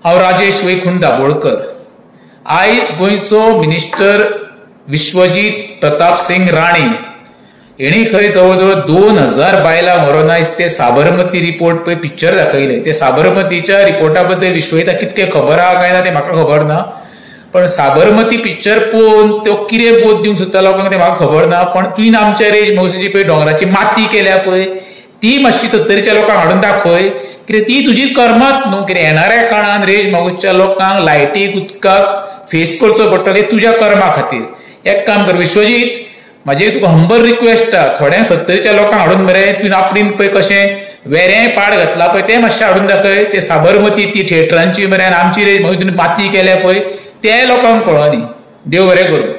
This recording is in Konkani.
हांव राजेश वैकुंठ दाबोळकर। आयज गोंयचो मिनिस्टर विश्वजीत प्रताप सिंग राणे हेणी खंय जवळ जवळ 2000 बायलां व्हरोन आयज ते साबरमती रिपोर्ट पळय पिक्चर दाखयले। ते साबरमतीच्या रिपोर्टा बद्दल विश्वजीता कितके खबर आहा काय ना ते म्हाका खबर ना, पण साबरमती पिक्चर पळोवन तो कितें बोध दिवंक सोदता लोकांक ते म्हाका खबर ना। पण तुवें आमच्या रेज मौसेची पळय डोंगराची माती केल्या पळय ती मातशी 70च्या लोकांक हाडून दाखय, कित्याक ती तुजी कर्मात न्हू। कित्याक येणाऱ्या काळान रेज मागूच्या लोकांक लायटीक उदकाक फेस करचो पडटलें तुज्या कर्मा खातीर। एक काम कर विश्वजीत, म्हाजी तुका हंबल रिक्वेस्ट आहा, थोड्या 70च्या लोकांक हाडून मरे तुवें आपलीन पळय कशें वेरें पाड घातला पळय तें मातशें हाडून दाखय। ते साबरमती ती थिएटरांची मरे आनी आमची रेज मागीर तुवें माती केल्या पळय ते लोकांक कळनी। देव बरें करूं।